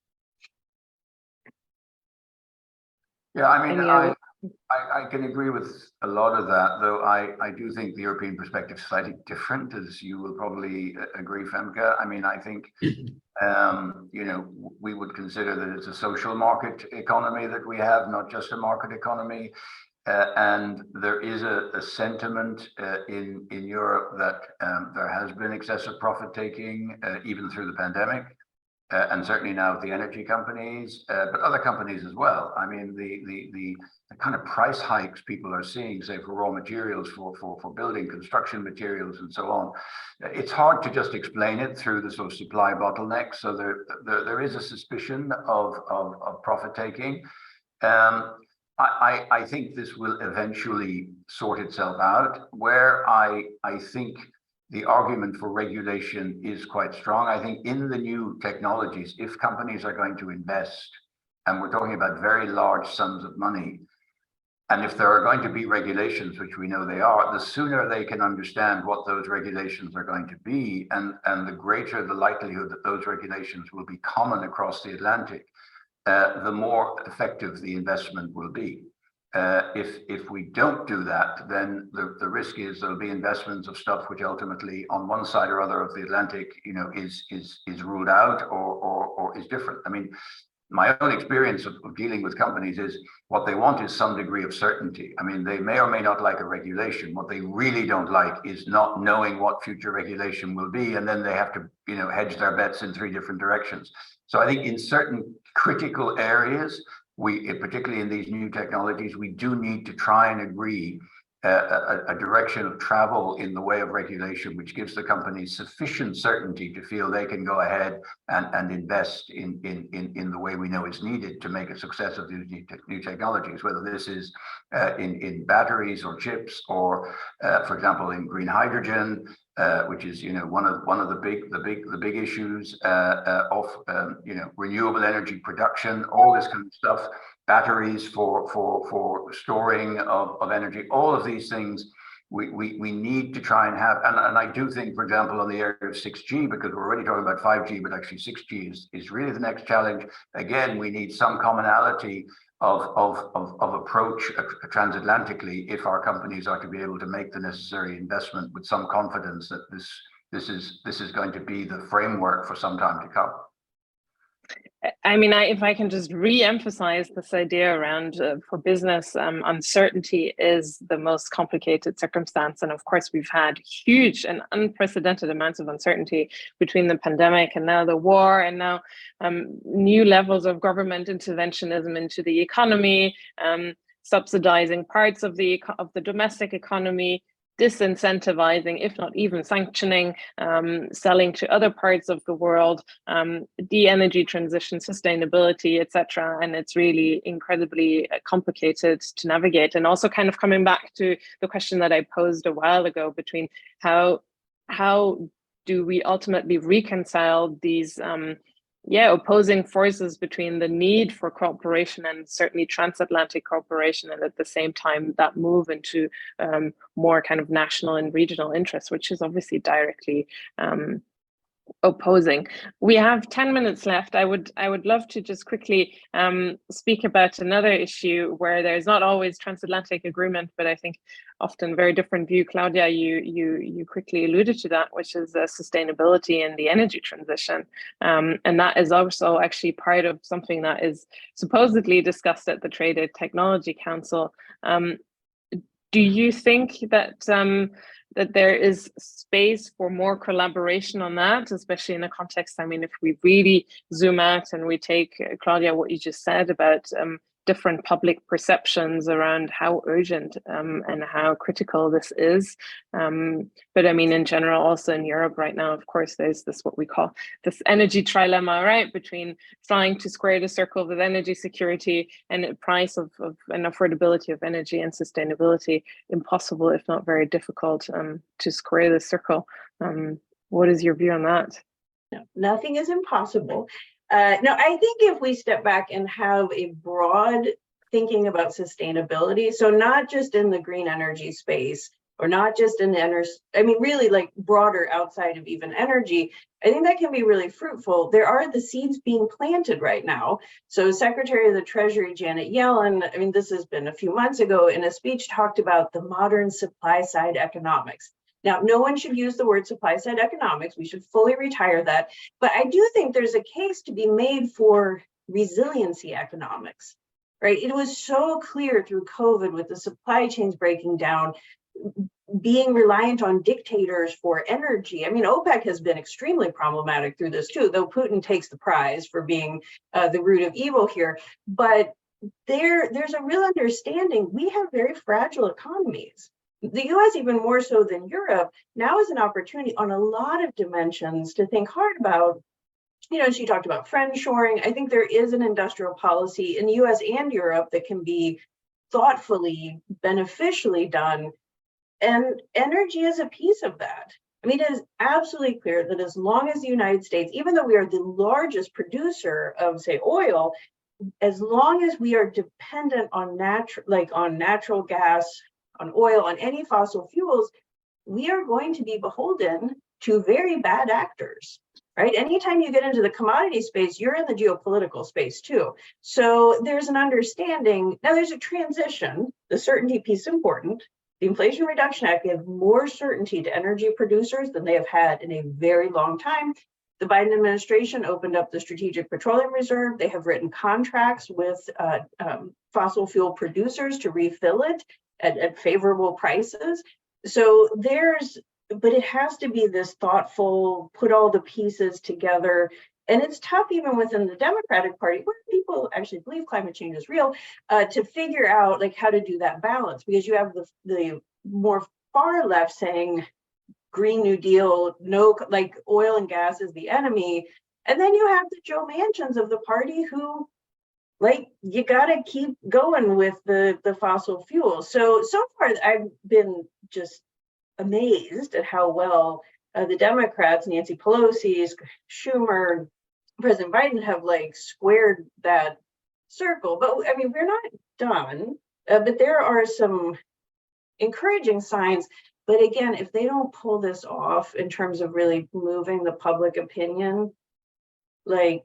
Yeah, I mean, I can agree with a lot of that, though I do think the European perspective is slightly different, as you will probably agree, Femke. I mean, I think, we would consider that it's a social market economy that we have, not just a market economy. And there is a sentiment in Europe that there has been excessive profit taking, even through the pandemic, and certainly now with the energy companies, but other companies as well. I mean, the kind of price hikes people are seeing, say, for raw materials, for building, construction materials, and so on. It's hard to just explain it through the sort of supply bottleneck. So there is a suspicion of profit taking. I think this will eventually sort itself out. Where I think the argument for regulation is quite strong. I think in the new technologies, if companies are going to invest, and we're talking about very large sums of money, and if there are going to be regulations, which we know they are, the sooner they can understand what those regulations are going to be, and the greater the likelihood that those regulations will be common across the Atlantic, the more effective the investment will be. If we don't do that, then the risk is there'll be investments of stuff which ultimately, on one side or other of the Atlantic, is ruled out or is different. I mean, my own experience of dealing with companies is what they want is some degree of certainty. I mean, they may or may not like a regulation. What they really don't like is not knowing what future regulation will be, and then they have to, hedge their bets in 3 different directions. So I think in certain critical areas, particularly in these new technologies, we do need to try and agree a direction of travel in the way of regulation, which gives the companies sufficient certainty to feel they can go ahead and invest in the way we know is needed to make a success of these new technologies, whether this is in batteries or chips, or for example in green hydrogen, which is one of the big issues of renewable energy production, all this kind of stuff. Batteries for storing of energy, all of these things we need to try and have. And I do think, for example, on the area of 6G, because we're already talking about 5G, but actually 6G is really the next challenge. Again, we need some commonality of approach transatlantically if our companies are to be able to make the necessary investment with some confidence that this is going to be the framework for some time to come. I mean, if I can just re-emphasize this idea around for business, uncertainty is the most complicated circumstance. And of course, we've had huge and unprecedented amounts of uncertainty between the pandemic and now the war, and now new levels of government interventionism into the economy, subsidizing parts of the domestic economy, disincentivizing, if not even sanctioning, selling to other parts of the world, the energy transition, sustainability, etc. And it's really incredibly complicated to navigate. And also kind of coming back to the question that I posed a while ago between how do we ultimately reconcile these opposing forces between the need for cooperation and certainly transatlantic cooperation, and at the same time that move into more kind of national and regional interests, which is obviously directly opposing. We have 10 minutes left. I would love to just quickly speak about another issue where there's not always transatlantic agreement, but I think often very different view. Claudia, you quickly alluded to that, which is sustainability and the energy transition. And that is also actually part of something that is supposedly discussed at the Trade and Technology Council. Do you think that that there is space for more collaboration on that, especially in a context, I mean, if we really zoom out and we take, Claudia, what you just said about different public perceptions around how urgent and how critical this is. But I mean, in general, also in Europe right now, of course, there's this, what we call this energy trilemma, right? Between trying to square the circle with energy security and the price of and affordability of energy and sustainability. Impossible, if not very difficult, to square the circle. What is your view on that? No, nothing is impossible. No, I think if we step back and have a broad thinking about sustainability, so not just in the green energy space, or not just in I mean, really like broader outside of even energy, I think that can be really fruitful. There are the seeds being planted right now. So Secretary of the Treasury, Janet Yellen, I mean, this has been a few months ago, in a speech talked about the modern supply side economics. Now, no one should use the word supply side economics. We should fully retire that. But I do think there's a case to be made for resiliency economics, right? It was so clear through COVID with the supply chains breaking down, being reliant on dictators for energy. I mean, OPEC has been extremely problematic through this too, though Putin takes the prize for being the root of evil here. But there's a real understanding. We have very fragile economies. The US, even more so than Europe, now is an opportunity on a lot of dimensions to think hard about. You know, she talked about friendshoring. I think there is an industrial policy in the US and Europe that can be thoughtfully, beneficially done. And energy is a piece of that. I mean, it is absolutely clear that as long as the United States, even though we are the largest producer of, say, oil, as long as we are dependent on natural gas, on oil, on any fossil fuels, we are going to be beholden to very bad actors, right? Anytime you get into the commodity space, you're in the geopolitical space too. So there's an understanding. Now there's a transition. The certainty piece is important. The Inflation Reduction Act gave more certainty to energy producers than they have had in a very long time. The Biden administration opened up the Strategic Petroleum Reserve. They have written contracts with fossil fuel producers to refill it at favorable prices. So but it has to be this thoughtful, put all the pieces together. And it's tough even within the Democratic Party, where people actually believe climate change is real, to figure out like how to do that balance, because you have the more far left saying Green New Deal, no, like oil and gas is the enemy. And then you have the Joe Manchins of the party who, like, you got to keep going with the fossil fuels. So far, I've been just amazed at how well the Democrats, Nancy Pelosi, Schumer, President Biden have like squared that circle. But I mean, we're not done, but there are some encouraging signs. But again, if they don't pull this off in terms of really moving the public opinion, like,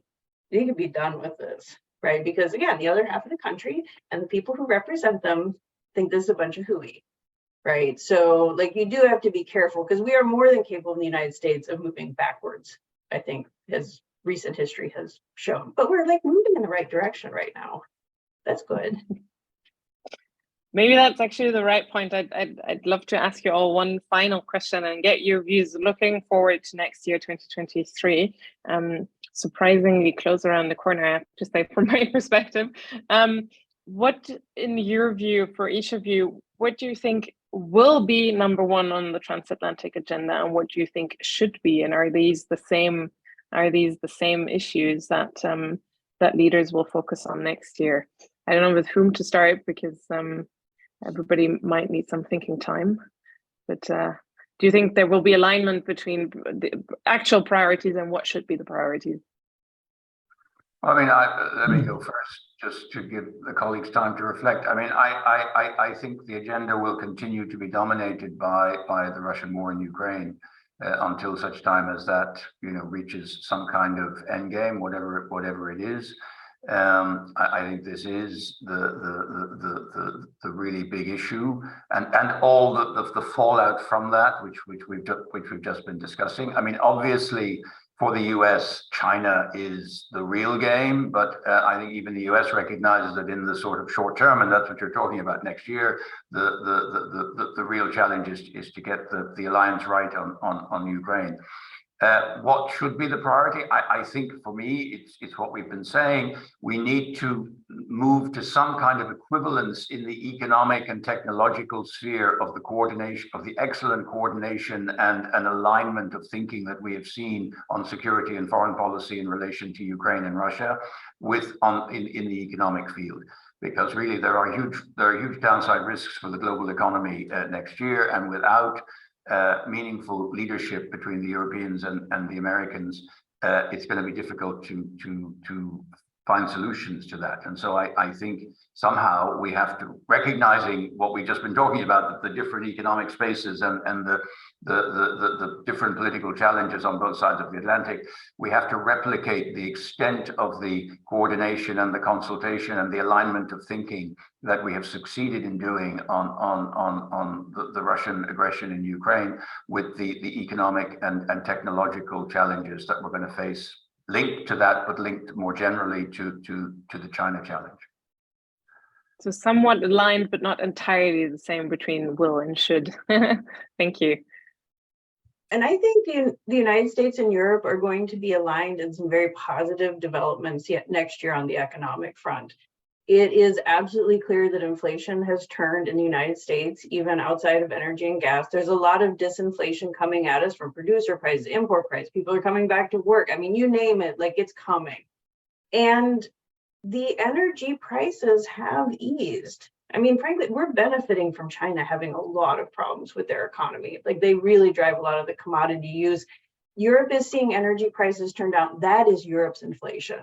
they could be done with this. Right, because again, the other half of the country and the people who represent them think this is a bunch of hooey, right? So like you do have to be careful, because we are more than capable in the United States of moving backwards, I think, as recent history has shown. But we're like moving in the right direction right now. That's good. Maybe that's actually the right point. I'd love to ask you all one final question and get your views looking forward to next year, 2023. Surprisingly close around the corner, I have to say, from my perspective. What, in your view, for each of you, what do you think will be number one on the transatlantic agenda, and what do you think should be? And are these the same issues that that leaders will focus on next year? I don't know with whom to start, because everybody might need some thinking time. But do you think there will be alignment between the actual priorities and what should be the priorities? I mean, let me go first, just to give the colleagues time to reflect. I mean, I think the agenda will continue to be dominated by the Russian war in Ukraine until such time as that, you know, reaches some kind of end game, whatever it is. I think this is the really big issue, and all the fallout from that, which we've just been discussing. I mean, obviously, for the US, China is the real game, but I think even the US recognizes that in the sort of short term, and that's what you're talking about next year, the real challenge is to get the alliance right on Ukraine. What should be the priority? I think for me, it's what we've been saying. We need to move to some kind of equivalence in the economic and technological sphere of the coordination, of the excellent coordination and an alignment of thinking that we have seen on security and foreign policy in relation to Ukraine and Russia in the economic field. Because really there are huge downside risks for the global economy next year, and without meaningful leadership between the Europeans and the Americans, it's going to be difficult to find solutions to that. And so I think somehow we have to, recognizing what we've just been talking about, the different economic spaces and the different political challenges on both sides of the Atlantic, we have to replicate the extent of the coordination and the consultation and the alignment of thinking that we have succeeded in doing on the Russian aggression in Ukraine with the economic and technological challenges that we're going to face, linked to that, but linked more generally to the China challenge. So somewhat aligned, but not entirely the same between will and should. Thank you. And I think the United States and Europe are going to be aligned in some very positive developments yet next year on the economic front. It is absolutely clear that inflation has turned in the United States, even outside of energy and gas. There's a lot of disinflation coming at us from producer prices, import price. People are coming back to work. I mean, you name it, like it's coming. And the energy prices have eased. I mean, frankly, we're benefiting from China having a lot of problems with their economy. Like they really drive a lot of the commodity use. Europe is seeing energy prices turn down. That is Europe's inflation,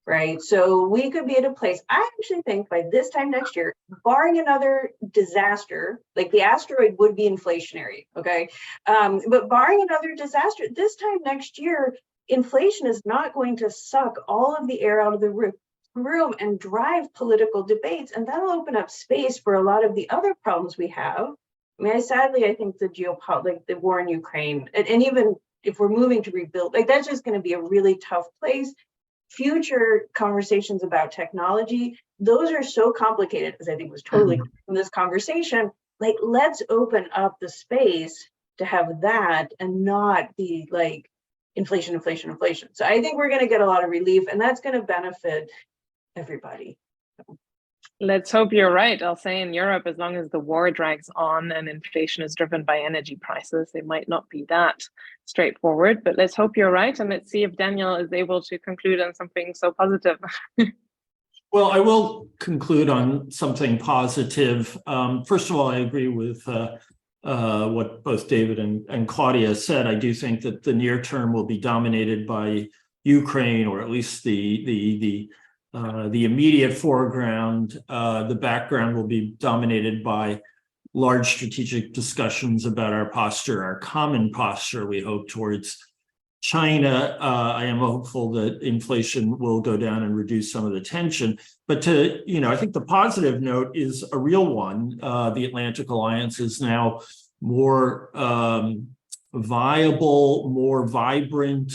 right? So we could be at a place, I actually think by this time next year, barring another disaster, like the asteroid would be inflationary, okay? But barring another disaster, this time next year, inflation is not going to suck all of the air out of the room and drive political debates, and that'll open up space for a lot of the other problems we have. I mean, I think the geopolitics, the war in Ukraine, and even if we're moving to rebuild, like that's just going to be a really tough place. Future conversations about technology, those are so complicated, as I think was totally clear from this conversation. Like, let's open up the space to have that and not be like inflation. So I think we're going to get a lot of relief, and that's going to benefit everybody. Let's hope you're right. I'll say in Europe, as long as the war drags on and inflation is driven by energy prices, they might not be that straightforward, but let's hope you're right. And let's see if Daniel is able to conclude on something so positive. Well, I will conclude on something positive. First of all, I agree with what both David and Claudia said. I do think that the near term will be dominated by Ukraine, or at least the immediate foreground. The background will be dominated by large strategic discussions about our posture, our common posture, we hope, towards China. I am hopeful that inflation will go down and reduce some of the tension. But I think the positive note is a real one. The Atlantic Alliance is now more viable, more vibrant,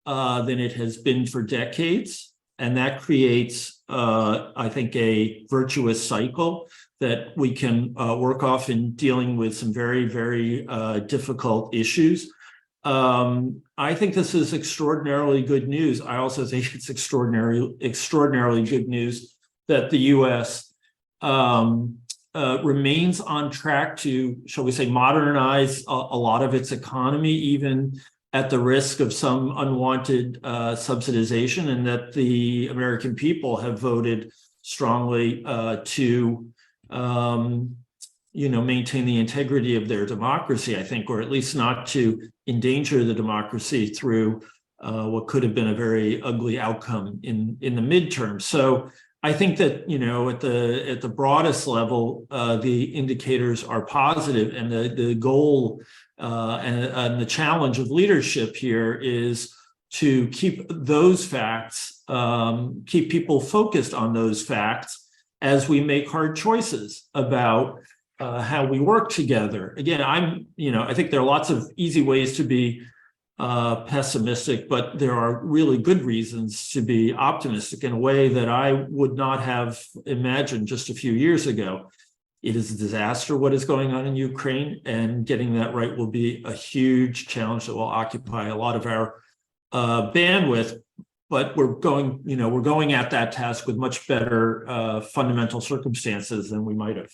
than it has been for decades. And that creates, I think, a virtuous cycle that we can work off in dealing with some very, very difficult issues. I think this is extraordinarily good news. I also think it's extraordinarily good news that the U.S. Remains on track to, shall we say, modernize a lot of its economy, even at the risk of some unwanted subsidization, and that the American people have voted strongly to maintain the integrity of their democracy, I think, or at least not to endanger the democracy through what could have been a very ugly outcome in the midterm. So I think that, at the broadest level, the indicators are positive, and the goal and the challenge of leadership here is to keep those facts, keep people focused on those facts as we make hard choices about how we work together. Again, I think there are lots of easy ways to be pessimistic, but there are really good reasons to be optimistic in a way that I would not have imagined just a few years ago. It is a disaster what is going on in Ukraine, and getting that right will be a huge challenge that will occupy a lot of our bandwidth. But we're going at that task with much better fundamental circumstances than we might have.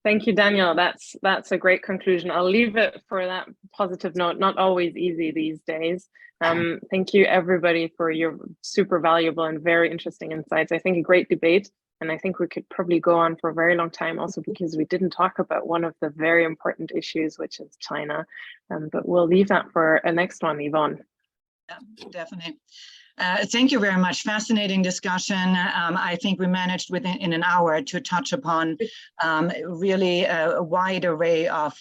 Thank you, Daniel. That's a great conclusion. I'll leave it for that positive note. Not always easy these days. Thank you, everybody, for your super valuable and very interesting insights. I think a great debate, and I think we could probably go on for a very long time also because we didn't talk about one of the very important issues, which is China. But we'll leave that for a next one, Yvonne. Yeah, definitely. Thank you very much. Fascinating discussion. I think we managed in an hour to touch upon really a wide array of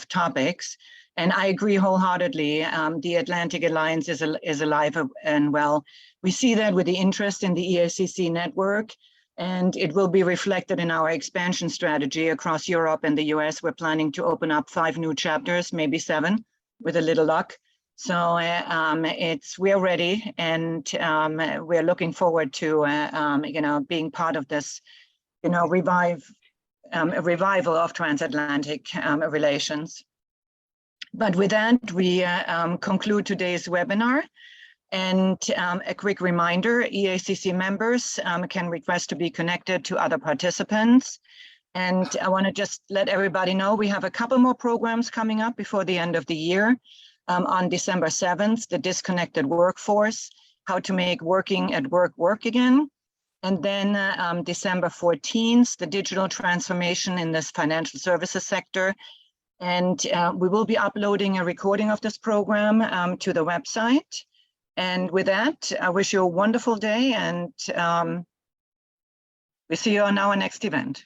topics. And I agree wholeheartedly. The Atlantic Alliance is alive and well. We see that with the interest in the EACC network, and it will be reflected in our expansion strategy across Europe and the US. We're planning to open up 5 new chapters, maybe 7, with a little luck. So we're ready, and we're looking forward to being part of this, revival of transatlantic relations. But with that, we conclude today's webinar. And a quick reminder: EACC members can request to be connected to other participants. And I want to just let everybody know we have a couple more programs coming up before the end of the year. On December 7th, the disconnected workforce, how to make working at work work again. And then December 14th, the digital transformation in this financial services sector. And we will be uploading a recording of this program to the website. And with that, I wish you a wonderful day, and we see you on our next event.